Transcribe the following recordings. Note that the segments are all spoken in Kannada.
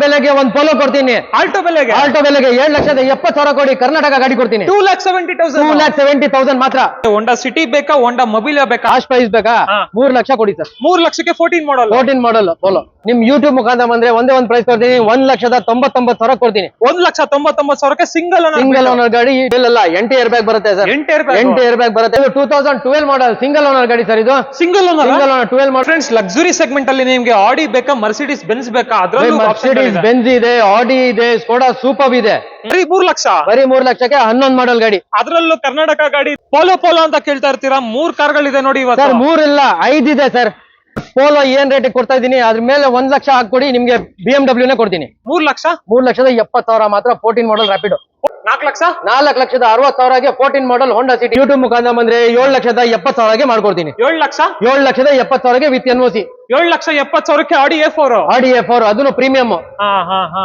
ಬೆಲೆಗೆ ಒಂದು ಪೋಲೋ ಕೊಡ್ತೀನಿ. ಆಲ್ಟೋ ಬೆಲೆಗೆ 7,70,000 ಕೊಡಿ, ಕರ್ನಾಟಕ ಗಾಡಿ ಕೊಡ್ತೀನಿ. 2,70,000 ಮಾತ್ರ. ಹೋಂಡಾ ಸಿಟಿ ಬೇಕಾ, ಹೋಂಡಾ ಮೊಬಿಲಿಯಾ ಬೇಕಾ? ಕಾಸ್ಟ್ ಪ್ರೈಸ್ ಬೇಕಾ? 3 ಲಕ್ಷ ಕೊಡಿ ಸರ್. 3 ಲಕ್ಷಕ್ಕೆ 14 ಮಾಡಲ್ ಪೋಲೋ. ನಿಮ್ ಯೂಟ್ಯೂಬ್ ಮುಖಾಂತರ ಬಂದ್ರೆ ಒಂದೇ ಒಂದು ಪ್ರೈಸ್ ಕೊಡ್ತೀನಿ, 1,99,000 ಕೊಡ್ತೀನಿ. 1,99,000 ಸಿಂಗಲ್ ಓನರ್ ಗಾಡಿ. ಇಲ್ಲ 8 ಏರ್ ಬ್ಯಾಗ್ ಬರುತ್ತೆ ಸರ್. 8 ಏರ್ ಬ್ಯಾಗ್ ಬರುತ್ತೆ. 2012 ಮಾಡಲ್ ಸಿಂಗಲ್ ಓನರ್ ಗಾಡಿ ಸರ್. ಇದು ಸಿಂಗಲ್ ಓನರ್ 12 ಮಾಡಲ್. ಫ್ರೆಂಡ್ಸ್, ಲಕ್ಸುರಿ ಸೆಗ್ಮೆಂಟ್ ಅಲ್ಲಿ ನಿಮ್ಗೆ ಆಡಿ ಬೇಕಾ, ಮರ್ಸಿಡೀಸ್ ಬೆನ್ಸ್ ಬೇಕಾ? ಅದರಲ್ಲೂ ಮರ್ಸಿಡೀಸ್ ಬೆಂಜ್ ಇದೆ, ಆಡಿ ಇದೆ, ಸ್ಕೋಡಾ ಸೂಪರ್ ಇದೆ. ಬರೀ 3 ಲಕ್ಷ. ಬರೀ 3 ಲಕ್ಷಕ್ಕೆ 11 ಮಾಡಲ್ ಗಾಡಿ. ಅದರಲ್ಲೂ ಕರ್ನಾಟಕ ಗಾಡಿ. ಪೋಲೋ ಅಂತ ಕೇಳ್ತಾ ಇರ್ತೀರಾ, 3 ಕಾರ್ಗಳಿದೆ ನೋಡಿ ಇವತ್ತು. ಸರ್ 3 ಇಲ್ಲ 5 ಇದೆ ಸರ್. ಪೋಲೋ ಏನ್ ರೇಟ್ ಕೊಡ್ತಾ ಇದೀನಿ, ಅದ್ರ ಮೇಲೆ 1 ಲಕ್ಷ ಹಾಕೊಡಿ, ನಿಮ್ಗೆ BMW ನೇ ಕೊಡ್ತೀನಿ. 3 ಲಕ್ಷ. 3,70,000 ಮಾತ್ರ. 14 ಮಾಡಲ್ ರ್ಯಾಪಿಡೋ. 4 ಲಕ್ಷ. 4,60,000ಗೆ 14 ಮಾಡಲ್ ಹೋಂಡಾ ಸಿಟಿ. ಯೂಟ್ಯೂಬ್ ಮುಖಾಂತರ ಬಂದ್ರೆ 7,70,000ಗೆ ಮಾಡ್ಕೊಡ್ತೀನಿ. 7,70,000ಗೆ ವಿತ್ NOC. 7,70,000ಕ್ಕೆ ಆಡಿ A4. ಅದನ್ನು ಪ್ರೀಮಿಯಂ.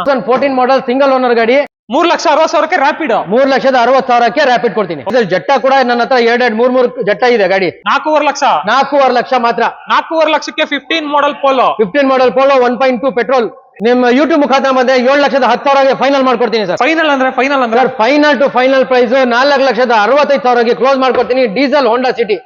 14 ಮಾಡಲ್ ಸಿಂಗಲ್ ಓನರ್ ಗಾಡಿ. 3,60,000ಕ್ಕೆ ರ್ಯಾಪಿಡ್. 3,60,000ಕ್ಕೆ ರ್ಯಾಪಿಡ್ ಕೊಡ್ತೀನಿ. ಜಟ್ಟ ಕೂಡ ನನ್ನ ಹತ್ರ 2-3 ಜಟ್ಟ ಇದೆ ಗಾಡಿ. 4.5 ಲಕ್ಷ. 4.5 ಲಕ್ಷ ಮಾತ್ರ. 4.5 ಲಕ್ಷಕ್ಕೆ 15 ಮಾಡಲ್ ಪೋಲೋ. 1.2 ಪೆಟ್ರೋಲ್. ನಿಮ್ಮ ಯೂಟ್ಯೂಬ್ ಮುಖಾಂತರ ಬಂದ್ರೆ 7,10,000ಗೆ ಫೈನಲ್ ಮಾಡ್ಕೊಡ್ತೀನಿ ಸರ್. ಫೈನಲ್ ಅಂದ್ರೆ ಫೈನಲ್ ಟು ಫೈನಲ್ ಪ್ರೈಸ್ 4,65,000ಗೆ ಕ್ಲೋಸ್ ಮಾಡ್ಕೊಡ್ತೀನಿ. Diesel Honda City.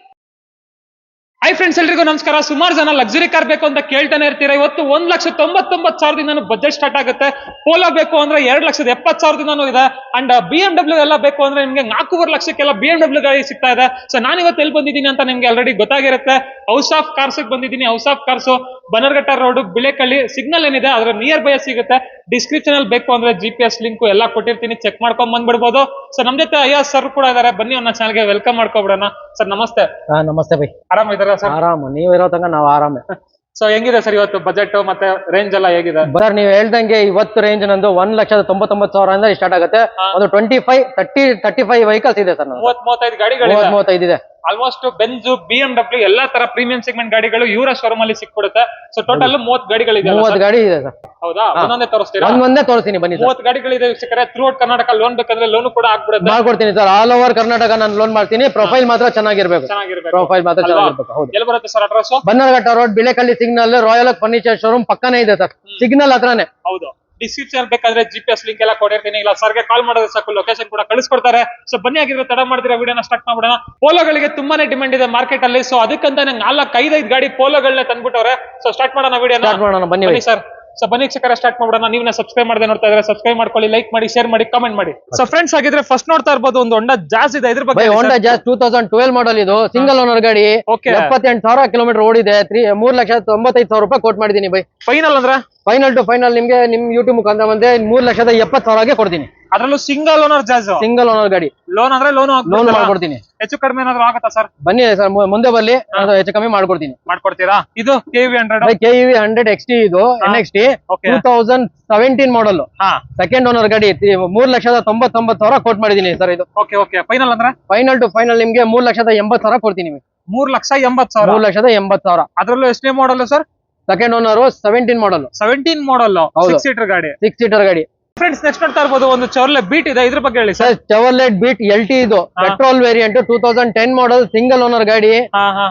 Hi friends, ಎಲ್ರಿಗೂ ನಮಸ್ಕಾರ. ಸುಮಾರು ಜನ ಲಕ್ಸುರಿ ಕಾರ್ ಬೇಕು ಅಂತ ಕೇಳ್ತಾನೆ ಇರ್ತೀರಾ. ಇವತ್ತು 1,99,000 ಬಜೆಟ್ ಸ್ಟಾರ್ಟ್ ಆಗುತ್ತೆ. ಪೋಲೋ ಬೇಕು ಅಂದ್ರೆ 2,70,000 ಇದೆ. ಅಂಡ್ BMW ಎಲ್ಲ ಬೇಕು ಅಂದ್ರೆ ನಿಮ್ಗೆ 4.5 ಲಕ್ಷಕ್ಕೆಲ್ಲ BMW ಗಾಡಿ ಸಿಗ್ತಾ ಇದೆ. ಸೊ ನಾನು ಇವತ್ತು ಎಲ್ಲಿ ಬಂದಿದ್ದೀನಿ ಅಂತ ನಿಮ್ಗೆ ಆಲ್ರೆಡಿ ಗೊತ್ತಾಗಿರುತ್ತೆ. ಹೌಸ್ ಆಫ್ ಕಾರ್ಸ್ ಬಂದಿದ್ದೀನಿ. House of cars Bannerghatta road, Bilekahalli. Signal ಏನಿದೆ ಅದರ ನಿಯರ್ ಬೈ ಸಿಗುತ್ತೆ. ಡಿಸ್ಕ್ರಿಪ್ಷನ್ ಅಲ್ಲಿ ಬೇಕು ಅಂದ್ರೆ GPS ಲಿಂಕ್ ಎಲ್ಲ ಕೊಟ್ಟಿರ್ತೀನಿ, ಚೆಕ್ ಮಾಡ್ಕೊಂಡ್ ಬಂದ್ಬಿಡ್ಬೋದು. ಸೊ ನಮ್ ಜೊತೆ ಅಯ್ಯಸ್ ಸರ್ ಕೂಡ ಇದಾರೆ. ಬನ್ನಿ ಅವ್ರನ್ನ ಚಾನಲ್ಗೆ ವೆಲ್ಕಮ್ ಮಾಡ್ಕೊಬಿಡೋಣ. ಸರ್ ನಮಸ್ತೆ. ನಮಸ್ತೆ ಬೈ. ಆರಾಮಿದ್ದೀರಾ ಸರ್? ಆರಾಮ್. ನೀವ್ ಇರೋ ತನಕ ನಾವು ಆರಾಮೆ. ಸೊ ಹೆಂಗಿದೆ ಸರ್ ಇವತ್ತು ಬಜೆಟ್ ಮತ್ತೆ ರೇಂಜ್ ಎಲ್ಲ ಹೇಗಿದೆ ಸರ್? ನೀವು ಹೇಳ್ದಂಗೆ ಇವತ್ತು ರೇಂಜ್ ನಂದು 1,99,000 ಸ್ಟಾರ್ಟ್ ಆಗುತ್ತೆ. ಒಂದು 35 ವೆಹಿಕಲ್ಸ್ ಇದೆ ಸರ್. 35 ಗಾಡಿಗಳು. 35 ಇದೆ. ಆಲ್ಮೋಸ್ಟ್ ಬೆಂಜ್, BMW ಎಲ್ಲಾ ತರ ಪ್ರೀಮಿಯಂ ಸೆಗ್ಮೆಂಟ್ ಗಾಡಿಗಳು ಇವರ ಶೋರೂಮ್ ಅಲ್ಲಿ ಸಿಕ್ಬಿಡುತ್ತೆ. So total 30 ಗಾಡಿಗಳಿದೆ. 30 ಗಾಡಿ ಇದೆ ಸರ್. ಹೌದಾ? ಒಂದೊಂದೇ ತೋರಿಸ್ತೀರಾ? ಒಂದೊಂದೇ ತೋರಿಸ್ತೀನಿ ಬನ್ನಿ. 30 ಗಾಡಿಗಳಿದೆ ವೀಕ್ಷಕರೇ. ಥ್ರೂಔಟ್ ಕರ್ನಾಟಕ ಲೋನ್ ಬೇಕಂದ್ರೆ ಲೋನ್ ಕೂಡ ಆಗ್ಬಿಡುತ್ತೆ. ಮಾಡ್ಕೊಡ್ತೀನಿ ಸರ್. ಆಲ್ ಓವರ್ ಕರ್ನಾಟಕ ನಾನು ಲೋನ್ ಮಾಡ್ತೀನಿ. ಪ್ರೊಫೈಲ್ ಮಾತ್ರ ಚೆನ್ನಾಗಿರ್ಬೇಕು. ಪ್ರೊಫೈಲ್ ಮಾತ್ರ ಚೆನ್ನಾಗಿರ್ಬೇಕು. ಹೌದು. ಎಲ್ಲಿ ಬರುತ್ತೆ sir address? Bannerghatta road, Bilekahalli signal, royal furniture showroom ಪಕ್ಕನೇ ಇದೆ ಸರ್. ಸಿಗ್ನಲ್ ಹತ್ರನೇ. ಹೌದು. ಡಿಸ್ಕ್ರಿಪ್ಷನ್ ಬೇಕಾದ್ರೆ GPS ಲಿಂಕ್ ಎಲ್ಲ ಕೊಟ್ಟಿರ್ತೀನಿ. ಇಲ್ಲ ಸರ್ಗೆ ಕಾಲ್ ಮಾಡಿದ್ರೆ ಸಾಕು, ಲೊಕೇಶನ್ ಕೂಡ ಕಳಿಸ್ಕೊಡ್ತಾರೆ. ಸೊ ಬನ್ನಿ, ಆಗಿದ್ರೆ ತಡ ಮಾಡಿದ್ರೆ ವಿಡಿಯೋನ ಸ್ಟಾರ್ಟ್ ಮಾಡ್ಬಿಡೋಣ. ಪೋಲೋಗಳಿಗೆ ತುಂಬಾನೇ ಡಿಮ್ಯಾಂಡ್ ಇದೆ ಮಾರ್ಕೆಟ್ ಅಲ್ಲಿ. ಸೊ ಅದಕ್ಕಂತ 4-5 ಗಾಡಿ ಪೋಲೋಗಳನ್ನ ತಂದ್ಬಿಟ್ಟವ್ರೆ. ಸೊ ಸ್ಟಾರ್ಟ್ ಮಾಡೋಣ ವಿಡಿಯೋನ. ಬನ್ನಿ ಸರ್. ಸೊ ಬನ್ನಿ ವೀಕ್ಷಕರ, ಸ್ಟಾರ್ಟ್ ಮಾಡೋಣ. ನೀವು ಸಬ್ಸ್ಕ್ರೈಬ್ ಮಾಡದೆ ನೋಡ್ತಾ ಇದ್ರೆ ಸಬ್ಸ್ಕ್ರೈಬ್ ಮಾಡ್ಕೊಳ್ಳಿ, ಲೈಕ್ ಮಾಡಿ, ಶೇರ್ ಮಾಡಿ, ಕಾಮೆಂಟ್ ಮಾಡಿ. ಸೊ ಫ್ರೆಂಡ್ಸ್, ಆಗಿದ್ರೆ ಫಸ್ಟ್ ನೋಡ್ತಾ ಇರ್ಬೋದು ಒಂದು ಹೋಂಡಾ ಜಾಸ್ ಇದೆ. ಇದ್ರ ಬಗ್ಗೆ ಹೋಂಡಾ ಜಾಸ್ 2012 ಮಾಡಲ್. ಇದು ಸಿಂಗಲ್ ಓನರ್ ಗಾಡಿ. 78,000 ಕಿಲೋಮೀಟರ್ ಓಡಿದೆ. 3,95,000 ಕೋಟ್ ಮಾಡಿದೀನಿ ಬೈ. ಫೈನಲ್ ಅಂದ್ರೆ ಫೈನಲ್ ಟು ಫೈನಲ್ ನಿಮ್ಗೆ ನಿಮ್ ಯೂಟ್ಯೂಬ್ ಮುಖಾಂತರ ಬಂದ್ರೆ 3,70,000ಗೆ ಕೊಡ್ತೀನಿ. ಅದರಲ್ಲೂ ಸಿಂಗಲ್ ಓನರ್ ಜಾಸ್. ಸಿಂಗಲ್ ಓನರ್ ಗಾಡಿ. ಲೋನ್ ಅಂದ್ರೆ ಲೋನ್ ಮಾಡ್ಕೊಡ್ತೀನಿ. ಹೆಚ್ಚು ಕಡಿಮೆ ಏನಾದ್ರು ಆಗುತ್ತಾ ಸರ್? ಬನ್ನಿ ಸರ್, ಮುಂದೆ ಬನ್ನಿ, ಹೆಚ್ಚು ಕಮ್ಮಿ ಮಾಡ್ಕೊಡ್ತೀನಿ. ಮಾಡ್ಕೊಡ್ತೀರಾ? ಇದು KEV 100 XT. ಇದು NXT 2017 ಮಾಡಲ್. ಸೆಕೆಂಡ್ ಓನರ್ ಗಾಡಿ. 3,99,000 ಕೋಟ್ ಮಾಡಿದೀನಿ ಸರ್. ಇದು ಫೈನಲ್ ಅಂದ್ರೆ ಫೈನಲ್ ಟು ಫೈನಲ್ ನಿಮ್ಗೆ 3,80,000 ಕೊಡ್ತೀನಿ. 3,80,000. 3,80,000. ಅದರಲ್ಲೂ ಎಷ್ಟನೇ ಮಾಡಲ್ ಸರ್? ಸೆಕೆಂಡ್ ಓನರ್ 17 ಮಾಡಲ್. 17 ಮಾಡಲ್ 6 ಸೀಟರ್ ಗಾಡಿ. 6 ಸೀಟರ್ ಗಾಡಿ. ಫ್ರೆಂಡ್ಸ್, ನೆಕ್ಸ್ಟ್ ನೋಡ್ತಾ ಇರ್ಬೋದು ಒಂದು ಚೆವರ್ಲೆಟ್ ಬೀಟ್ ಇದೆ. ಇದ್ರ ಬಗ್ಗೆ ಹೇಳಿ ಸರ್. Chevrolet Beat LT. ಇದು petrol variant 2010 model single owner ಗಾಡಿ.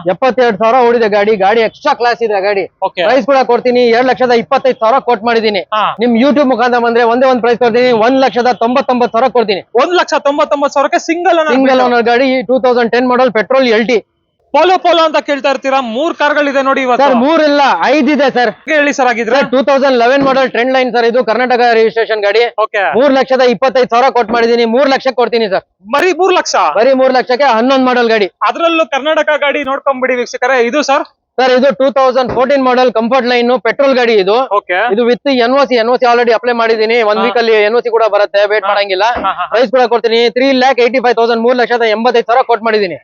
72,000 ಓಡಿದೆ ಗಾಡಿ. ಗಾಡಿ ಎಕ್ಸ್ಟ್ರಾ ಕ್ಲಾಸ್ ಇದೆ ಗಾಡಿ. ಪ್ರೈಸ್ ಕೂಡ ಕೊಡ್ತೀನಿ. 2,25,000 ಕೋಟ್ ಮಾಡಿದೀನಿ. ನಿಮ್ ಯೂಟ್ಯೂಬ್ ಮುಖಾಂತರ ಬಂದ್ರೆ ಒಂದೇ ಒಂದು ಪ್ರೈಸ್ ಕೊಡ್ತೀನಿ. 1,99,000 ಕೊಡ್ತೀನಿ. 1,99,000ಕ್ಕೆ ಸಿಂಗಲ್ ಓನರ್ ಗಾಡಿ. 2010 ಮಾಡಲ್ ಪೆಟ್ರೋಲ್ LT. ಪೋಲೋ ಅಂತ ಕೇಳ್ತಾ ಇರ್ತೀರಾ. 3 ಕಾರ್ಗಳಿದೆ ನೋಡಿ ಇವತ್ತು. ಸರ್ 3 ಇಲ್ಲ 5 ಇದೆ ಸರ್. ಹೇಳಿ ಸರ್. ಆಗಿದ್ರೆ 2011 ಮಾಡಲ್ ಟ್ರೆಂಡ್ ಲೈನ್ ಸರ್. ಇದು ಕರ್ನಾಟಕ ರಿಜಿಸ್ಟ್ರೇಷನ್ ಗಾಡಿ. 3,25,000 ಕೋಟ್ ಮಾಡಿದೀನಿ. 3 ಲಕ್ಷಕ್ಕೆ ಕೊಡ್ತೀನಿ ಸರ್. ಬರೀ 3 ಲಕ್ಷ. ಬರೀ 3 ಲಕ್ಷಕ್ಕೆ 11 ಮಾಡಲ್ ಗಾಡಿ. ಅದರಲ್ಲೂ ಕರ್ನಾಟಕ ಗಾಡಿ ನೋಡ್ಕೊಂಡ್ಬಿಡಿ ವೀಕ್ಷಕರೇ. ಇದು ಸರ್ ಇದು 2014 ಮಾಡಲ್ ಕಂಫರ್ಟ್ ಲೈನ್ ಪೆಟ್ರೋಲ್ ಗಾಡಿ. ಇದು ಇದು ವಿತ್ NOC ಆಲ್ರೆಡಿ ಅಪ್ಲೈ ಮಾಡಿದೀನಿ. 1 ವೀಕ್ ಅಲ್ಲಿ NOC ಕೂಡ ಬರುತ್ತೆ. ವೇಟ್ ಮಾಡಂಗಿಲ್ಲ. ಪ್ರೈಸ್ ಕೂಡ ಕೊಡ್ತೀನಿ. 3,85,000 3,85,000 ಕೋಟ್ ಮಾಡಿದೀನಿ.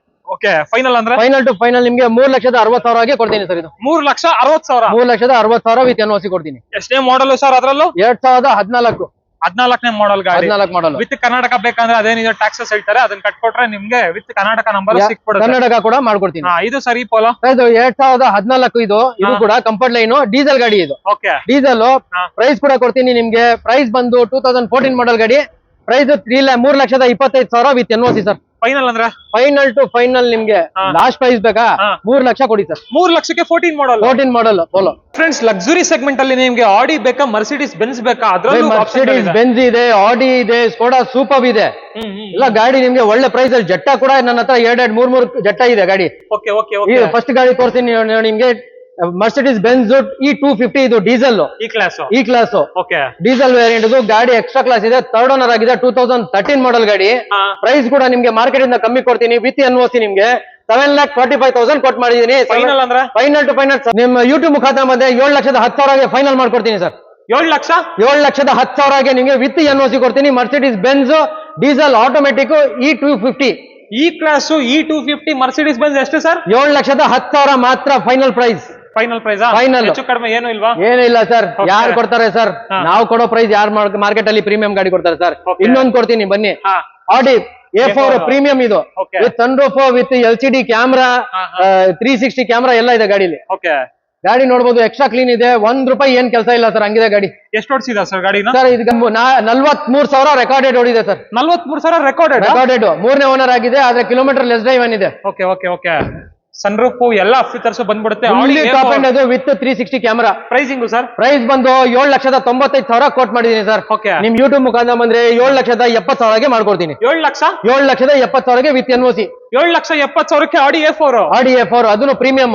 ಫೈನಲ್ ಅಂದ್ರೆ ಫೈನಲ್ ಟು ಫೈನಲ್ ನಿಮ್ಗೆ 3,60,000ಗೆ ಕೊಡ್ತೀನಿ ಸರ್. ಇದು 3,60,000. 3,60,000 ವಿತ್ NOC ಕೊಡ್ತೀನಿ. ಎಷ್ಟೇ ಮಾಡಲ್ ಸರ್? ಅದರಲ್ಲೂ 2014 14ನೇ ಮಾಡಲ್ ಗಾಡಿ. 14 ಮಾಡಲ್ ವಿತ್ ಕರ್ನಾಟಕ ಬೇಕಂದ್ರೆ ಅದೇನಿದೆ ಟ್ಯಾಕ್ಸಸ್ ಹೇಳ್ತಾರೆ, ಅದನ್ನ ಕಟ್ಕೊಟ್ರೆ ನಿಮ್ಗೆ ವಿತ್ ಕರ್ನಾಟಕ ನಂಬರ್ ಸಿಕ್ಬಿಡುತ್ತೆ. ಕರ್ನಾಟಕ ಕೂಡ ಮಾಡ್ಕೊಡ್ತೀನಿ. ಇದು ಸರಿ ಪೋಲೋ. ಇದು 2014. ಇದು ಕೂಡ ಕಂಫರ್ಟ್ ಲೈನ್ ಡೀಸೆಲ್ ಗಾಡಿ. ಇದು ಡೀಸೆಲ್. ಪ್ರೈಸ್ ಕೂಡ ಕೊಡ್ತೀನಿ ನಿಮ್ಗೆ. ಪ್ರೈಸ್ ಬಂದು 2014 ಮಾಡಲ್ ಗಾಡಿ. Price 3,25,000 with NOC sir. Final ಅಂದ್ರೆ ಫೈನಲ್ ಟು ಫೈನಲ್ ನಿಮ್ಗೆ ಲಾಸ್ಟ್ ಪ್ರೈಸ್ ಬೇಕಾ 3 ಲಕ್ಷ ಕೊಡಿ ಸರ್. 3 ಲಕ್ಷಕ್ಕೆ 14 model. 14 model Polo. Friends, luxury segment ಅಲ್ಲಿ ನಿಮ್ಗೆ ಆಡಿ ಬೇಕಾ, ಮರ್ಸಿಡೀಸ್ ಬೆನ್ಸ್ ಬೇಕಾ? ಅದ್ರಲ್ಲೂ ಮರ್ಸಿಡೀಸ್ ಬೆಂಜ್ ಇದೆ, ಆಡಿ ಇದೆ, ಸ್ಕೋಡಾ ಸೂಪರ್ ಇದೆ. ಎಲ್ಲ ಗಾಡಿ ನಿಮ್ಗೆ ಒಳ್ಳೆ ಪ್ರೈಸ್ ಅಲ್ಲಿ. ಜಟ್ಟ ಕೂಡ ನನ್ನ ಹತ್ರ 2-3 ಜಟ್ಟ ಇದೆ ಗಾಡಿ. ಓಕೆ ಓಕೆ ಈ ಫಸ್ಟ್ ಗಾಡಿ ತೋರಿಸ್ತೀನಿ ನಿಮ್ಗೆ. ಮರ್ಸಿಡೀಸ್ ಬೆಂಜ್ E250 ಇದು ಡೀಸೆಲ್. ಈ ಕ್ಲಾಸ್ ಓಕೆ ಡೀಸೆಲ್ ವೇರಿಯಂಟ್ ಇದು. ಗಾಡಿ ಎಕ್ಸ್ಟ್ರಾ ಕ್ಲಾಸ್ ಇದೆ, ಥರ್ಡ್ ಓನರ್ ಆಗಿದೆ, 2013 ಮಾಡಲ್ ಗಾಡಿ. ಪ್ರೈಸ್ ಕೂಡ ನಿಮ್ಗೆ ಮಾರ್ಕೆಟ್ ಇಂದ ಕಮ್ಮಿ ಕೊಡ್ತೀನಿ. ವಿತ್ ಎನ್ಒಸಿ ನಿಮ್ಗೆ 7,45,000 ಕೊಟ್ಟು ಮಾಡಿದೀನಿ. ಫೈನಲ್ ಅಂದ್ರೆ ಫೈನಲ್ ಟು ಫೈನಲ್ ನಿಮ್ಮ ಯೂಟ್ಯೂಬ್ ಮುಖಾಂತರ ಬಂದ್ರೆ 7,10,000 ಫೈನಲ್ ಮಾಡ್ಕೊಡ್ತೀನಿ ಸರ್. 7 ಲಕ್ಷ 7,10,000 ನಿಮ್ಗೆ ವಿತ್ ಎನ್ಒಸಿ ಕೊಡ್ತೀನಿ. Mercedes Benz diesel automatic E250. E class E250 Mercedes Benz ಎಷ್ಟು ಸರ್? 7,10,000 ಮಾತ್ರ final price. Final price final. ಹೆಚ್ಚು ಕಡಿಮೆ ಏನು ಇಲ್ವಾ? ಏನಿಲ್ಲ ಸರ್. ಯಾರು ಕೊಡ್ತಾರೆ ಸರ್? ನಾವು ಕೊಡೋ ಪ್ರೈಸ್ ಯಾರು ಮಾರ್ಕೆಟ್ ಅಲ್ಲಿ ಪ್ರೀಮಿಯಂ ಗಾಡಿ ಕೊಡ್ತಾರೆ ಸರ್. ಇನ್ನೊಂದು ಕೊಡ್ತೀನಿ ಬನ್ನಿ. ಆಡಿ A4 ಪ್ರೀಮಿಯಂ ಇದು. With sunroof, with LCD camera, 360 camera ಎಲ್ಲ ಇದೆ ಗಾಡಿಲಿ. ಓಕೆ ಗಾಡಿ ನೋಡಬಹುದು, ಎಕ್ಸ್ಟ್ರಾ ಕ್ಲೀನ್ ಇದೆ. ₹1 ಏನ್ ಕೆಲಸ ಇಲ್ಲ ಸರ್, ಹಂಗಿದೆ ಗಾಡಿ. ಎಷ್ಟು ಓಡಿಸಿದ ಸರ್ ಗಾಡಿನ? ಸರ್ ಇದು 43,000 ರೆಕಾರ್ಡೆಡ್ ಓಡಿದೆ ಸರ್. 43,000 ರೆಕಾರ್ಡೆಡ್. 3ನೇ ಓನರ್ ಆಗಿದೆ, ಆದ್ರೆ ಕಿಲೋಮೀಟರ್ ಲೆಸ್ ಡ್ರೈವ್ ಏನಿದೆ. ಓಕೆ ಓಕೆ ಓಕೆ ಸನ್ರೂಫ್ ಎಲ್ಲ ಫೀಚರ್ಸ್ ಬಂದ್ಬಿಡುತ್ತೆ. ಟಾಪ್ ಎಂಡ್ ಅದು with 360 camera. Pricing sir? Price ಬಂದು 7,95,000 ಕೋಟ್ ಮಾಡಿದೀನಿ ಸರ್. ಓಕೆ ನಿಮ್ ಯೂಟ್ಯೂಬ್ ಮುಖಾಂತರ ಬಂದ್ರೆ 7,70,000 ಮಾಡ್ಕೊಡ್ತೀನಿ. 7,70,000 ವಿತ್ ಎನ್ಒಸಿ. 7,70,000 ಆಡಿ A4 ಅದನ್ನು ಪ್ರೀಮಿಯಂ.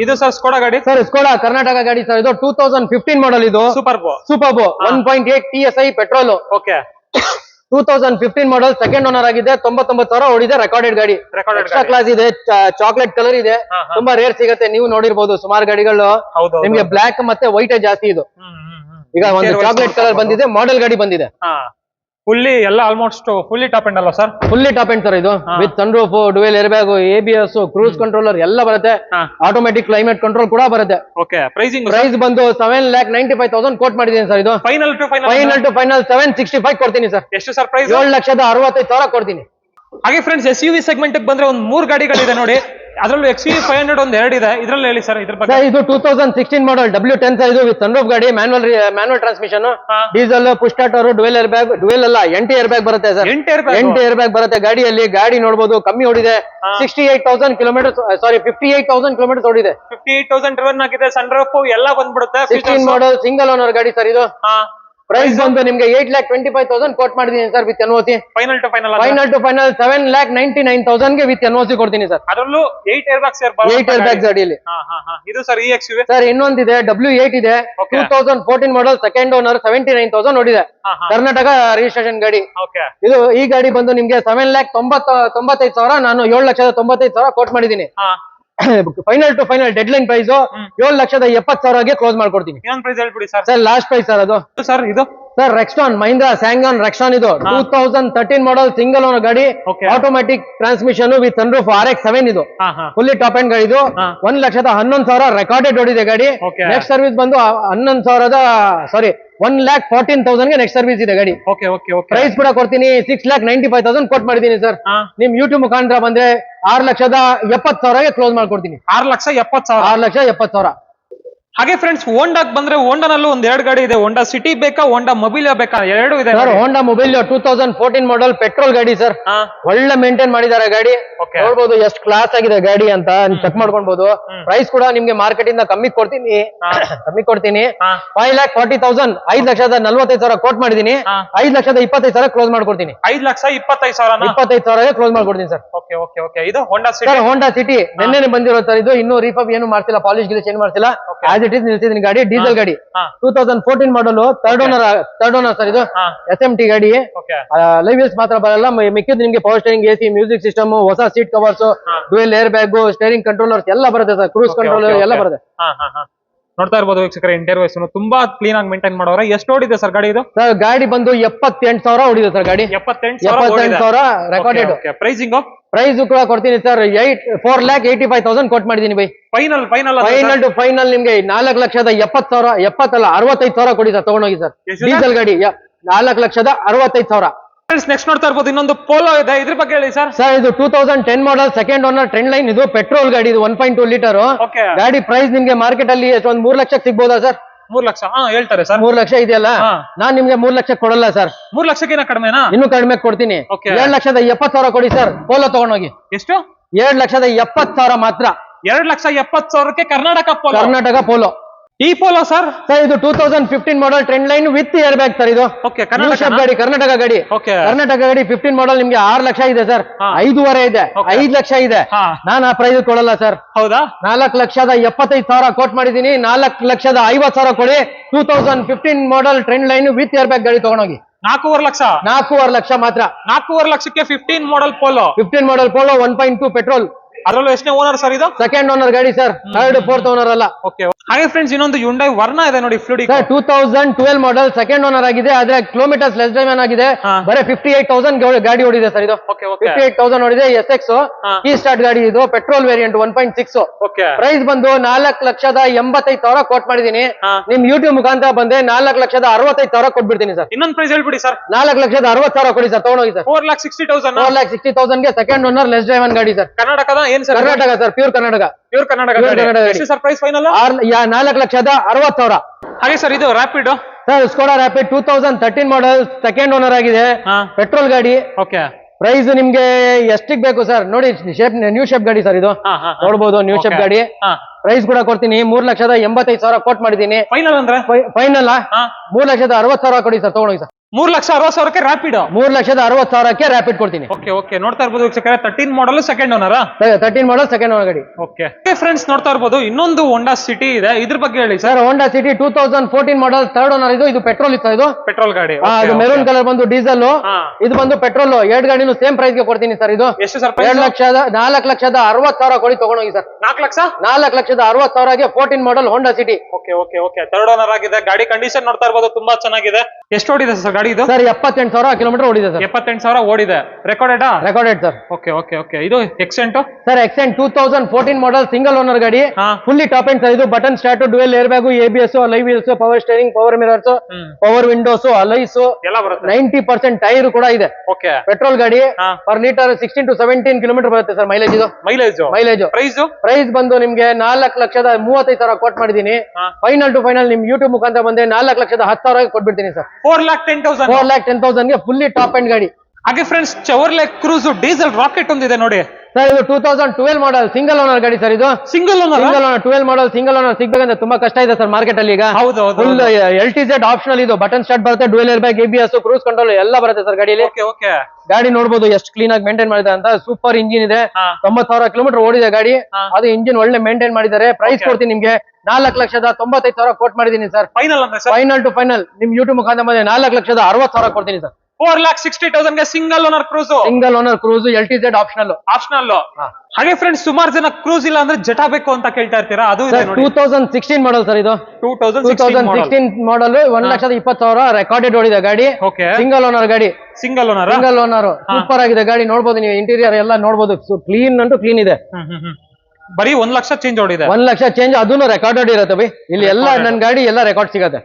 ಇದು ಸರ್ ಸ್ಕೋಡಾ ಗಾಡಿ. ಸರ್ ಸ್ಕೋಡಾ ಕರ್ನಾಟಕ ಗಾಡಿ ಸರ್. ಇದು 2015 ಮಾಡಲ್. ಇದು ಸೂಪರ್ 1.8 TSI ಪೆಟ್ರೋಲ್. ಓಕೆ 2015 ಮಾಡಲ್, ಸೆಕೆಂಡ್ ಓನರ್ ಆಗಿದೆ, 99,000 ಓಡಿದೆ. ರೆಕಾರ್ಡೆಡ್ ಗಾಡಿ, ಎಕ್ಸ್ಟ್ರಾ ಕ್ಲಾಸ್ ಇದೆ, ಚಾಕ್ಲೇಟ್ ಕಲರ್ ಇದೆ. ತುಂಬಾ ರೇರ್ ಸಿಗುತ್ತೆ, ನೀವು ನೋಡಿರ್ಬೋದು ಸುಮಾರು ಗಾಡಿಗಳು. ನಿಮ್ಗೆ ಬ್ಲಾಕ್ ಮತ್ತೆ ವೈಟ್ ಜಾಸ್ತಿ ಇದು. ಈಗ ಒಂದು ಚಾಕ್ಲೇಟ್ ಕಲರ್ ಬಂದಿದೆ, ಮಾಡೆಲ್ ಗಾಡಿ ಬಂದಿದೆ. ಫುಲ್ಲಿ ಎಲ್ಲ ಆಲ್ಮೋಸ್ಟ್ ಫುಲ್ಲಿ ಟಾಪ್ ಎಂಡ್ ಅಲ್ಲ sir? Fully top end sir ಇದು. With sunroof, dual air bag, ABS, cruise controller ಎಲ್ಲ ಬರುತ್ತೆ. ಆಟೋಮೆಟಿಕ್ ಕ್ಲೈಮೇಟ್ ಕಂಟ್ರೋಲ್ ಕೂಡ ಬರುತ್ತೆ. ಓಕೆ ಪ್ರೈಸ್ ಬಂದು 7,95,000 ಕೋಟ್ ಮಾಡಿದ್ದೀನಿ ಸರ್. ಇದು ಫೈನಲ್ ಟು ಫೈನಲ್ 765 ಕೊಡ್ತೀನಿ ಸರ್. ಎಷ್ಟು ಸರ್ ಪ್ರೈಸ್? 7,65,000 ಕೊಡ್ತೀನಿ. ಹಾಗೆ ಫ್ರೆಂಡ್ಸ್, SUV ಸೆಗ್ಮೆಂಟ್ ಬಂದ್ರೆ ಒಂದು 3 ಗಾಡಿಗಳಿದೆ ನೋಡಿ. ಅದರಲ್ಲೂ XUV 500 ಒಂದು 2 ಇದೆ. ಇದ್ರಲ್ಲಿ ಹೇಳಿ ಸರ್ ಇದ್ರ ಬಗ್ಗೆ. ಇದು 2016 ಮಾಡಲ್ W10 ಇದು ವಿತ್ ಸನ್ರೂಫ್ ಗಾಡಿ, manual transmission, diesel, push starter, dual air bag, dual ಅಲ್ಲ 8 ಏರ್ ಬ್ಯಾಗ್ ಬರುತ್ತೆ ಸರ್. 8 ಏರ್ ಬ್ಯಾಗ್ ಬರುತ್ತೆ ಗಾಡಿಯಲ್ಲಿ. ಗಾಡಿ ನೋಡಬಹುದು, ಕಮ್ಮಿ ಓಡಿದೆ. 58,000 ಕಿಲೋಮೀಟರ್, ಸಾರಿ 58,000 ಕಿಲೋಮೀಟರ್ ಓಡಿದೆ. 58,000 ರಿವರ್ನ್ ಆಗಿದೆ. ಸನ್ರೂಫ್ ಎಲ್ಲ ಬಂದ್ಬಿಡುತ್ತೆ. 16 ಮಾಡಲ್ ಸಿಂಗಲ್ ಓನರ್ ಗಾಡಿ ಸರ್ ಇದು. ಪ್ರೈಸ್ ಬಂದು ನಿಮ್ಗೆ 8,25,000 ಕೋಟ್ ಮಾಡಿದೀನಿ sir with NOC. Final to final 7,99,000 with NOC ಕೊಡ್ತೀನಿ ಸರ್. ಅದರಲ್ಲೂ 8 ಏರ್ ಬ್ಯಾಗ್ಸ್ 8 ಏರ್ ಬ್ಯಾಗ್ಸ್ ಗಾಡಿಯಲ್ಲಿ. ಇದು ಸರ್ XUV ಸರ್ ಇನ್ನೊಂದಿದೆ, W8 ಇದೆ, 2014 ಮಾಡಲ್, ಸೆಕೆಂಡ್ ಓನರ್, 79,000 ಓಡಿದೆ. ಕರ್ನಾಟಕ ರಿಜಿಸ್ಟ್ರೇಷನ್ ಗಾಡಿ. ಇದು ಈ ಗಾಡಿ ಬಂದು ನಿಮ್ಗೆ 7,95,000, ನಾನು 7,95,000 ಕೋಟ್ ಮಾಡಿದೀನಿ. Final to final deadline price 7,70,000 close ಮಾಡ್ಕೊಡ್ತೀನಿ. ಪ್ರೈಸ್ ಹೇಳ್ಬಿಡಿ sir. Sir last price sir ಅದು. ಸರ್ ಇದು sir Rexton, Mahindra Ssangyong Rexton ಇದು 2013 ಮಾಡಲ್, ಸಿಂಗಲ್ ಓನರ್ ಗಾಡಿ, automatic transmission with sunroof, RX-7 ಇದು. ಫುಲ್ಲಿ ಟಾಪ್ ಎಂಡ್ ಗಾಡಿ ಇದು. 1,11,000 ರೆಕಾರ್ಡೆಡ್ ಓಡಿದೆ ಗಾಡಿ. ನೆಕ್ಸ್ಟ್ ಸರ್ವಿಸ್ ಬಂದು 1,14,000 ನೆಕ್ಸ್ಟ್ ಸರ್ವಿಸ್ ಇದೆ ಗಾಡಿ. ಪ್ರೈಸ್ ಕೂಡ ಕೊಡ್ತೀನಿ. 6,95,000 ಕೋಟ್ ಮಾಡಿದೀನಿ ಸರ್. ನಿಮ್ ಯೂಟ್ಯೂಬ್ ಮುಖಾಂತರ ಬಂದ್ರೆ 6,70,000 ಕ್ಲೋಸ್ ಮಾಡ್ಕೊಡ್ತೀನಿ. 6,70,000. ಹಾಗೆ ಫ್ರೆಂಡ್ಸ್, ಹೋಂಡಾಕ್ ಬಂದ್ರೆ ಹೋಂಡಾನಲ್ಲೂ ಒಂದ್ 2 ಗಾಡಿ ಇದೆ. ಹೋಂಡಾ ಸಿಟಿ ಬೇಕಾ, ಹೋಂಡಾ ಮೊಬೈಲ್ ಬೇಕಾ? 2 ಇದೆ ಸರ್. ಹೋಂಡಾ ಮೊಬೈಲ್ 2014 ಮಾಡಲ್, ಪೆಟ್ರೋಲ್ ಗಾಡಿ ಸರ್. ಒಳ್ಳೆ ಮೇಂಟೈನ್ ಮಾಡಿದ್ದಾರೆ ಗಾಡಿ. ನೋಡ್ಬೋದು ಎಷ್ಟು ಕ್ಲಾಸ್ ಆಗಿದೆ ಗಾಡಿ ಅಂತ, ಚೆಕ್ ಮಾಡ್ಕೊಳ್ಬಹುದು. ಪ್ರೈಸ್ ಕೂಡ ನಿಮ್ಗೆ ಮಾರ್ಕೆಟ್ ಇಂದ ಕಮ್ಮಿ ಕೊಡ್ತೀನಿ. 5,40,000, 5,45,000 ಕೋಟ್ ಮಾಡಿದೀನಿ. 5,25,000 ಕ್ಲೋಸ್ ಮಾಡ್ಕೊಡ್ತೀನಿ. 5,25,000 ಕ್ಲೋಸ್ ಮಾಡ್ಕೊಡ್ತೀನಿ ಸರ್. ಇದು ಹೋಂಡಾ ಸಿಟಿ. ಹೋಂಡಾ ಸಿಟಿ ನೆನ್ನೆ ಬಂದಿರೋ ಸರ್ ಇದು. ಇನ್ನೂ ರೀಫಬ್ ಏನು ಮಾಡ್ತಿಲ್ಲ, ಪಾಲಿಶ್ ಗಿಲಿಶ್ ಏನು ಮಾಡ್ತಿಲ್ಲ. ನಿಲ್ಸಿದೀನಿ ಗಾಡಿ. ಡೀಸೆಲ್ ಗಾಡಿ, 2014 ಮಾಡಲ್, ಥರ್ಡ್ ಓನರ್ ಸರ್ ಇದು. SMT ಗಾಡಿ. ಲೈವ್ ವೀಲ್ಸ್ ಮಾತ್ರ ಬರಲ್ಲ, ಮಿಕ್ಕಿದ್ ನಿಮ್ಗೆ power steering, AC, music system, ಹೊಸ seat covers, dual air bag, steering controllers ಎಲ್ಲ ಬರುತ್ತೆ ಸರ್. ಕ್ರೂಸ್ ಕಂಟ್ರೋಲರ್ ಎಲ್ಲ ಬರುತ್ತೆ. ನೋಡ್ತಾ ಇರ್ಬೋದು ವೀಕ್ಷಕರ, ಇಂಟೀರಿಯರ್ಸ್ ತುಂಬಾ ಕ್ಲೀನ್ ಆಗಿ ಮೇಂಟೈನ್ ಮಾಡೋರೆ. ಎಷ್ಟು ಓಡಿದೆ ಸರ್ ಗಾಡಿ ಇದು? ಸರ್ ಗಾಡಿ ಬಂದು 78,000 ಓಡಿದೆ ಸರ್ ಗಾಡಿ. 78,000 ರೆಕಾರ್ಡೆಡ್. ಪ್ರೈಸಿಂಗ್ ಪ್ರೈಸ್ ಕೂಡ ಕೊಡ್ತೀನಿ ಸರ್. 4,85,000 ಕೋಟ್ ಮಾಡಿದೀನಿ ಬೈ. ಫೈನಲ್ ಟು ಫೈನಲ್ ನಿಮ್ಗೆ 4,70,000, 65,000 ಕೊಡಿ ಸರ್. ತಗೊಂಡೋಗಿ ಸರ್. ಡೀಸೆಲ್ ಗಾಡಿ 4,65,000. ನೆಕ್ಸ್ಟ್ ನೋಡ್ತಾ ಇರ್ಬೋದು, ಇನ್ನೊಂದು ಪೋಲೋ ಇದೆ. ಇದ್ರ ಬಗ್ಗೆ ಹೇಳಿ ಸರ್. ಸರ್ ಇದು 2010 ಮಾಡಲ್, ಸೆಕೆಂಡ್ ಓನರ್, ಟ್ರೆಂಡ್ ಲೈನ್ ಇದು. ಪೆಟ್ರೋಲ್ ಗಾಡಿ ಇದು, 1.2 ಲೀಟರ್ ಗಾಡಿ. ಪ್ರೈಸ್ ನಿಮ್ಗೆ ಮಾರ್ಕೆಟ್ ಅಲ್ಲಿ ಒಂದು 3 ಲಕ್ಷಕ್ಕೆ ಸಿಗ್ಬೋದಾ ಸರ್? 3 ಲಕ್ಷ ಹೇಳ್ತಾರೆ ಸರ್. 3 ಲಕ್ಷ ಇದೆಯಲ್ಲ, ನಾನ್ ನಿಮ್ಗೆ 3 ಲಕ್ಷ ಕೊಡಲ್ಲ ಸರ್. 3 ಲಕ್ಷಕ್ಕಿಂತ ಕಡಿಮೆನಾ? ಇನ್ನು ಕಡಿಮೆ ಕೊಡ್ತೀನಿ. 7,70,000 ಕೊಡಿ ಸರ್, ಪೋಲೋ ತಗೊಂಡೋಗಿ. ಎಷ್ಟು? 7,70,000 ಮಾತ್ರ. 2,70,000ಕ್ಕೆ ಕರ್ನಾಟಕ ಪೋಲೋ. ಈ ಪೋಲೋ ಸರ್ ಇದು 2015 model Trendline with air bag sir. ಇದು ಗಾಡಿ, ಕರ್ನಾಟಕ ಗಾಡಿ. ಕರ್ನಾಟಕ ಗಾಡಿ 15 ಮಾಡಲ್ ನಿಮ್ಗೆ 6 ಲಕ್ಷ ಇದೆ ಸರ್, 5.5 ಇದೆ, 5 ಲಕ್ಷ ಇದೆ. ನಾನು ಆ ಪ್ರೈಸ್ ಕೊಡಲ್ಲ ಸರ್. ಹೌದಾ? 4,75,000 ಕೋಟ್ ಮಾಡಿದೀನಿ. 4,50,000 ಕೊಡಿ. 2015 model Trendline with air bag ಗಾಡಿ ತಗೊಂಡೋಗಿ. 4.5 ಲಕ್ಷ ಮಾತ್ರ. 4.5 ಲಕ್ಷಕ್ಕೆ 15 model Polo. 15 model Polo 1.2 petrol. ಅದರಲ್ಲೂ ಎಷ್ಟನೇ ಓನರ್ ಸರ್ ಇದು? ಸೆಕೆಂಡ್ ಓನರ್ ಗಾಡಿ ಸರ್, 3rd 4th ಓನರ್ ಅಲ್ಲ. ಹಾಗೆ ಫ್ರೆಂಡ್ಸ್, ಇನ್ನೊಂದು Hyundai ವರ್ನಾ ಇದೆ ನೋಡಿ, ಫ್ಲೂಯಿಡ್. 2012 ಮಾಡಲ್, ಸೆಕೆಂಡ್ ಓನರ್ ಆಗಿದೆ. ಆದ್ರೆ ಕಿಲೋಮೀಟರ್ಸ್ ಲೆಸ್ ಡ್ರೈವ್ ಆಗಿದೆ. ಬರೀ 58,000 ಗಾಡಿ ಓಡಿದೆ ಸರ್. ಇದು 58,000 ಓಡಿದೆ. SX ಈ ಸ್ಟಾರ್ಟ್ ಗಾಡಿ. ಇದು ಪೆಟ್ರೋಲ್ ವೇರಿಯಂಟ್ 1.6. ಪ್ರೈಸ್ ಬಂದು 4,80,000 ಕೋಟ್ ಮಾಡಿದೀನಿ. ನಿಮ್ ಯೂಟ್ಯೂಬ್ ಮುಖಾಂತರ ಬಂದೆ 4,65,000 ಕೊಟ್ಬಿಡ್ತೀನಿ ಸರ್. ಇನ್ನೊಂದು ಪ್ರೈಸ್ ಹೇಳ್ಬಿಡಿ ಸರ್. 4,60,000 ಕೊಡಿ ಸರ್, ತಗೊಂಡೋಗಿ ಸರ್. 4,60,000 ಗೆ ಸೆಕೆಂಡ್ ಓನರ್ ಲೆಸ್ ಡ್ರೈವ್ ಗಾಡಿ ಸರ್. ಕರ್ನಾಟಕದ ಏನ್ sir? Karnataka sir, pure Karnataka. Sir price final 4,60,000. ಹಾಗೆ ಸರ್, ಇದು Rapid sir, Skoda Rapid 2013 model, second owner ಆಗಿದೆ. ಪೆಟ್ರೋಲ್ ಗಾಡಿ. ಪ್ರೈಸ್ ನಿಮ್ಗೆ ಎಷ್ಟಿಗೆ ಬೇಕು ಸರ್? ನೋಡಿ, ನ್ಯೂ ಶೇಪ್ ಗಾಡಿ ಸರ್. ಇದು ನೋಡ್ಬೋದು, ನ್ಯೂ ಶೇಪ್ ಗಾಡಿ. ಪ್ರೈಸ್ ಕೂಡ ಕೊಡ್ತೀನಿ. 3,85,000 ಕೋಟ್ ಮಾಡಿದೀನಿ. ಫೈನಲ್ ಅಂದ್ರೆ ಫೈನಲ್ 3,60,000 ಕೊಡಿ ಸರ್, ತಗೊಂಡೋಗಿ ಸರ್. 3,60,000ಕ್ಕೆ ರ್ಯಾಪಿಡ್. 3,60,000 ರ್ಯಾಪಿಡ್ ಕೊಡ್ತೀನಿ. ನೋಡ್ತಾ ಇರ್ಬೋದು ವೀಕ್ಷಕರೇ, 13 ಮಾಡಲ್ ಸೆಕೆಂಡ್ ಓನರ್. 13 ಮಾಡಲ್ ಸೆಕೆಂಡ್ ಓನರ್ ಗಾಡಿ. ಫ್ರೆಂಡ್ಸ್, ನೋಡ್ತಾ ಇರ್ಬೋದು ಇನ್ನೊಂದು ಹೋಂಡಾ ಸಿಟಿ ಇದೆ. ಇದ್ರ ಬಗ್ಗೆ ಹೇಳಿ ಸರ್. ಹೋಂಡಾ ಸಿಟಿ 2014 ಮಾಡಲ್, 3rd ಓನರ್. ಇದು ಪೆಟ್ರೋಲ್ ಇತ್ತು. ಇದು ಪೆಟ್ರೋಲ್ ಗಾಡಿ. ಇದು ಮೆರೂನ್ ಕಲರ್ ಬಂದು ಡೀಸೆಲ್, ಇದು ಬಂದು ಪೆಟ್ರೋಲ್. 2 ಗಾಡಿನೂ ಸೇಮ್ ಪ್ರೈಸ್ ಗೆ ಕೊಡ್ತೀನಿ ಸರ್. ಇದು ಎಷ್ಟು ಸರ್? 4,60,000 ಕೊಡಿ, ತಗೊಂಡೋಗಿ ಸರ್. 4,60,000 14 ಮಾಡಲ್ ಹೋಂಡಾ ಸಿಟಿ. 3rd ಓನರ್ ಆಗಿದೆ. ಗಾಡಿ ಕಂಡೀಷನ್ ನೋಡ್ತಾ ಇರ್ಬೋದು, ತುಂಬಾ ಚೆನ್ನಾಗಿದೆ. ಎಷ್ಟು ಓಡಿದೆ ಸರ್ ಗಾಡಿ ಇದು? ಸರ್ 78,000 ಕಿಲೋಮೀಟರ್ ಓಡಿದೆ ಸರ್. 78,000 ಓಡಿದೆ. Recorded sir. ಇದು Xcent sir. Xcent 2014 model, single owner ಗಾಡಿ. Fully top end sir. ಇದು button start, dual air bag, ABS, alloy wheels, power steering, power mirrors, power windows, alloys ಎಲ್ಲ ಬರುತ್ತೆ. 90% ಟೈರ್ ಕೂಡ ಇದೆ. ಪೆಟ್ರೋಲ್ ಗಾಡಿ. ಪರ್ ಲೀಟರ್ 16 to 17 ಕಿಲೋಮೀಟರ್ ಬರುತ್ತೆ ಸರ್ ಮೈಲೇಜ್. ಇದು ಮೈಲೇಜ್. ಪ್ರೈಸ್ ಬಂದು ನಿಮ್ಗೆ 4,35,000 ಕೋಟ್ ಮಾಡಿದೀನಿ. ಫೈನಲ್ ಟು ಫೈನಲ್ ನಿಮ್ ಯೂಟ್ಯೂಬ್ ಮುಖಾಂತರ ಬಂದೆ 4,10,000 ಕೊಟ್ಬಿಡ್ತೀನಿ ಸರ್. 4,10,000 ಫುಲ್ಲಿ ಟಾಪ್ ಎಂಡ್ ಗಾಡಿ. ಹಾಗೆ friends, Chevrolet Cruze diesel rocket ಒಂದಿದೆ ನೋಡಿ ಸರ್. ಇದು 2012 ಮಾಡಲ್, ಸಿಂಗಲ್ ಓನರ್ ಗಾಡಿ ಸರ್. ಇದು single owner 12 model single owner ಸಿಗ್ಬೇಕಂದ್ರೆ ತುಂಬಾ ಕಷ್ಟ ಇದೆ ಸರ್ ಮಾರ್ಕೆಟ್ ಅಲ್ಲಿ ಈಗ. Full LTZ optional. ಇದು ಬಟನ್ ಸ್ಟಾರ್ಟ್ ಬರುತ್ತೆ, dual air bag, ABS, cruise control ಎಲ್ಲ ಬರುತ್ತೆ ಸರ್ ಗಾಡಿಯಲ್ಲಿ. ಗಾಡಿ ನೋಡಬಹುದು ಎಷ್ಟು ಕ್ಲೀನ್ ಆಗಿ ಮೇಂಟೈನ್ ಮಾಡಿದ್ದಾರೆ ಅಂತ. ಸೂಪರ್ ಇಂಜಿನ್ ಇದೆ. 90,000 ಕಿಲೋಮೀಟರ್ ಓಡಿದೆ ಗಾಡಿ. ಅದು ಇಂಜಿನ್ ಒಳ್ಳೆ ಮೇಂಟೈನ್ ಮಾಡಿದ್ದಾರೆ. ಪ್ರೈಸ್ ಕೊಡ್ತೀನಿ ನಿಮ್ಗೆ 4,95,000 ಕೋಟ್ ಮಾಡಿದೀನಿ ಸರ್. ಫೈನಲ್ ಟು ಫೈನಲ್ ನಿಮ್ ಯೂಟ್ಯೂಬ್ ಮುಖಾಂತರ ಬಂದೆ 4,60,000 ಕೊಡ್ತೀನಿ ಸರ್. 4,60,000ಗೆ single owner Cruze LTZ optional. ಹಾಗೆ ಫ್ರೆಂಡ್ಸ್, ಸುಮಾರು ಜನ ಕ್ರೂಸ್ ಇಲ್ಲ ಅಂದ್ರೆ ಜೆಟಾ ಬೇಕು ಅಂತ ಕೇಳ್ತಾ ಇರ್ತೀರಾ. ಅದು 2016 ಮಾಡಲ್ ಸರ್. ಇದು 2016 ಮಾಡಲ್, 1,20,000 ರೆಕಾರ್ಡೆಡ್ ಓಡಿದೆ ಗಾಡಿ. ಸಿಂಗಲ್ ಓನರ್ ಗಾಡಿ. ಸಿಂಗಲ್ ಓನರ್ ಸೂಪರ್ ಆಗಿದೆ ಗಾಡಿ. ನೋಡ್ಬೋದು ನೀವು, ಇಂಟೀರಿಯರ್ ಎಲ್ಲ ನೋಡ್ಬೋದು. ಕ್ಲೀನ್ ಅಂತೂ ಕ್ಲೀನ್ ಇದೆ. ಬರೀ 1 ಲಕ್ಷ ಚೇಂಜ್ ಓಡಿದೆ. 1 ಲಕ್ಷ ಚೇಂಜ್, ಅದನ್ನು ರೆಕಾರ್ಡೆಡ್ ಇರುತ್ತೆ ಬೈ. ಇಲ್ಲಿ ಎಲ್ಲ ನನ್ ಗಾಡಿ ಎಲ್ಲ ರೆಕಾರ್ಡ್ ಸಿಗತ್ತೆ.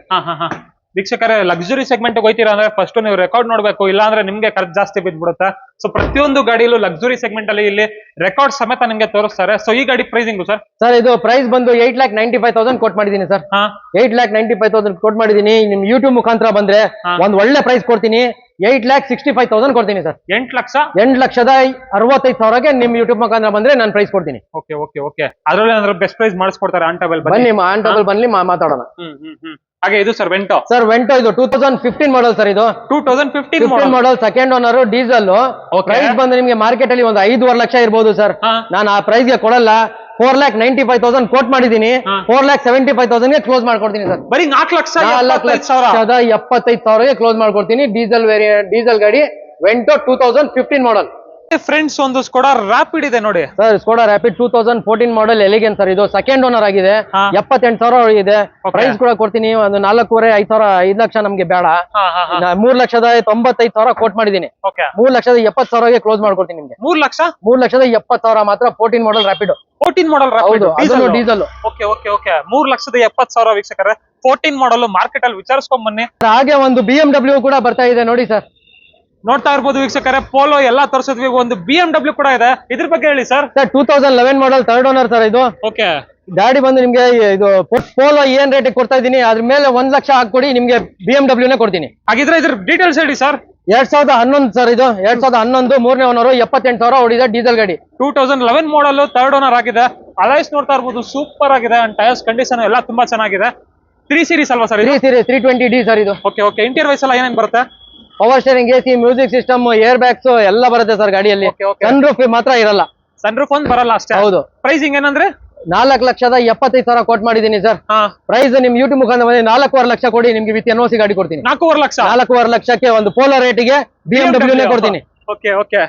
ವೀಕ್ಷಕರೇ, ಲಕ್ಸುರಿ ಸೆಗ್ಮೆಂಟ್ ಹೋಗ್ತೀರಾ ಅಂದ್ರೆ ಫಸ್ಟ್ ನೀವು ರೆಕಾರ್ಡ್ ನೋಡ್ಬೇಕು, ಇಲ್ಲ ಅಂದ್ರೆ ನಿಮ್ಗೆ ಖರ್ಚು ಜಾಸ್ತಿ ಬಿದ್ಬಿಡುತ್ತೆ. ಸೊ ಪ್ರತಿಯೊಂದು ಗಾಡಿಯಲ್ಲೂ ಲಕ್ಸುರಿ ಸೆಗ್ಮೆಂಟ್ ಅಲ್ಲಿ ಇಲ್ಲಿ ರೆಕಾರ್ಡ್ ಸಮೇತ ನಿಮ್ಗೆ ತೋರಿಸ್ತಾರೆ. ಸೊ ಈ ಗಾಡಿ ಪ್ರೈಸಿಂಗ್ ಸರ್? ಇದು ಪ್ರೈಸ್ ಬಂದು 8,95,000 ಕೋಟ್ ಮಾಡಿದೀನಿ ಸರ್. 8,95,000 ಕೋಟ್ ಮಾಡಿದೀನಿ. ನಿಮ್ ಯೂಟ್ಯೂಬ್ ಮುಖಾಂತರ ಬಂದ್ರೆ ಒಂದ್ ಒಳ್ಳೆ ಪ್ರೈಸ್ ಕೊಡ್ತೀನಿ. 8,65,000 ಕೊಡ್ತೀನಿ ಸರ್. 8,65,000 ನಿಮ್ ಯೂಟ್ಯೂಬ್ ಮುಖಾಂತರ ಬಂದ್ರೆ ನಾನು ಪ್ರೈಸ್ ಕೊಡ್ತೀನಿ. ಅದ್ರಲ್ಲಿ ಏನಾದ್ರು ಬೆಸ್ಟ್ ಪ್ರೈಸ್ ಮಾಡಿಸ್ಕೊಡ್ತಾರೆ? ಆಂಟಬಲ್ ಬನ್ನಿ ಮಾತಾಡೋಣ. ಹಾಗೆ ಇದು ಸರ್ ವೆಂಟೋ. ಇದು 2015 ಮಾಡಲ್ ಸರ್. ಇದು 2015 ಮಾಡಲ್, ಸೆಕೆಂಡ್ ಓನರ್, ಡೀಸೆಲ್. ಪ್ರೈಸ್ ಬಂದು ನಿಮ್ಗೆ ಮಾರ್ಕೆಟ್ ಅಲ್ಲಿ ಒಂದು 5.5 ಲಕ್ಷ ಇರ್ಬೋದು ಸರ್. ನಾನು ಆ ಪ್ರೈಸ್ ಗೆ ಕೊಡಲ್ಲ. 4,95,000 ಕೋಟ್ ಮಾಡಿದೀನಿ. 4,75,000 ಕ್ಲೋಸ್ ಮಾಡ್ಕೊಡ್ತೀನಿ ಸರ್. ಬರೀ 4,75,000 ಕ್ಲೋಸ್ ಮಾಡ್ಕೊಡ್ತೀನಿ. ಡೀಸೆಲ್ ಗಾಡಿ ವೆಂಟೋ 2015 ಮಾಡಲ್. ಫ್ರೆಂಡ್ಸ್, ಒಂದು ಸ್ಕೋಡಾ ರ್ಯಾಪಿಡ್ ಇದೆ ನೋಡಿ ಸರ್. ಸ್ಕೋಡಾ ರ್ಯಾಪಿಡ್ 2014 ಮಾಡಲ್, ಎಲಿಗೆಂಟ್ ಸರ್. ಇದು ಸೆಕೆಂಡ್ ಓನರ್ ಆಗಿದೆ. 78,000 ಇದೆ. ಪ್ರೈಸ್ ಕೂಡ ಕೊಡ್ತೀನಿ. ಒಂದು 4,5,000, 5 ಲಕ್ಷ ನಮ್ಗೆ ಬೇಡ. 3,95,000 ಕೋಟ್ ಮಾಡಿದೀನಿ. 3,70,000 ಕ್ಲೋಸ್ ಮಾಡ್ಕೊಡ್ತೀನಿ ನಿಮ್ಗೆ. 3,70,000 ಮಾತ್ರ. 14 ಮಾಡಲ್ ರ್ಯಾಪಿಡ್. 14 ಮಾಡಲ್ ಹೌದು, ಡೀಸೆಲ್. 3,70,000 ವೀಕ್ಷಕರೇ. 14 ಮಾಡಲ್ ಮಾರ್ಕೆಟ್ ಅಲ್ಲಿ ವಿಚಾರಿಸ್ಕೊಂಡ್ ಬನ್ನಿ. ಹಾಗೆ ಒಂದು BMW ಕೂಡ ಬರ್ತಾ ಇದೆ ನೋಡಿ ಸರ್. ನೋಡ್ತಾ ಇರ್ಬೋದು ವೀಕ್ಷಕರೇ, ಪೋಲೋ ಎಲ್ಲಾ ತೋರಿಸಿದ್ವಿ. ಒಂದು BMW ಕೂಡ ಇದೆ. ಇದ್ರ ಬಗ್ಗೆ ಹೇಳಿ ಸರ್. 2011 ಮಾಡಲ್, 3rd ಓನರ್ ಸರ್. ಇದು ಗಾಡಿ ಬಂದು ನಿಮ್ಗೆ ಇದು ಪೋಲೋ ಏನ್ ರೇಟ್ ಕೊಡ್ತಾ ಇದೀನಿ ಅದ್ರ ಮೇಲೆ 1 ಲಕ್ಷ ಹಾಕೊಡಿ ನಿಮ್ಗೆ BMW ನೇ ಕೊಡ್ತೀನಿ. ಹಾಗಿದ್ರೆ ಇದ್ರ ಡೀಟೇಲ್ಸ್ ಹೇಳಿ ಸರ್. 2011 ಸರ್ ಇದು 2011 ಮೂರನೇ ಓನರ್ 78,000 ಓಡಿದೆ ಡೀಸೆಲ್ ಗಾಡಿ. 2011 ಮಾಡಲ್ ಥರ್ಡ್ ಓನರ್ ಆಗಿದೆ. ಅಲೈಸ್ ನೋಡ್ತಾ ಇರ್ಬೋದು ಸೂಪರ್ ಆಗಿದೆ ಅಂಡ್ ಟೈರ್ಸ್ ಕಂಡೀಷನ್ ಎಲ್ಲ ತುಂಬಾ ಚೆನ್ನಾಗಿದೆ. 3 ಸೀರೀಸ್ ಅಲ್ವಾ ಸರ್? 3 ಸೀರೀಸ್ 320D ಸರ್ ಇದು. Okay okay. ಇಂಟೀರಿಯರ್ ವೈಸ್ ಎಲ್ಲ ಏನೇನ್ ಬರುತ್ತೆ? Power steering, AC, music system, air bags ಎಲ್ಲ ಬರುತ್ತೆ ಸರ್ ಗಾಡಿಯಲ್ಲಿ. Okay, okay. ಸನ್ ರೂಫ್ ಮಾತ್ರ ಇರಲ್ಲ. ಸನ್ ರೂಫ್ ಒಂದ್ ಬರಲ್ಲ ಅಷ್ಟೇ. ಹೌದು. ಪ್ರೈಸಿಂಗ್ ಏನಂದ್ರೆ 4,75,000 ಕೋಟ್ ಮಾಡಿದೀನಿ ಸರ್. ಪ್ರೈಸ್ ನಿಮ್ ಯೂಟ್ಯೂಬ್ ಮುಖಾಂತರ 4.5 ಲಕ್ಷ ಕೊಡಿ ನಿಮ್ಗೆ ವಿತ್ NOC ಗಾಡಿ ಕೊಡ್ತೀನಿ. 4.5 ಲಕ್ಷ. 4.5 ಲಕ್ಷಕ್ಕೆ ಒಂದು ಪೋಲೋ ರೇಟಿಗೆ BMW ನೇ ಕೊಡ್ತೀನಿ. Okay okay.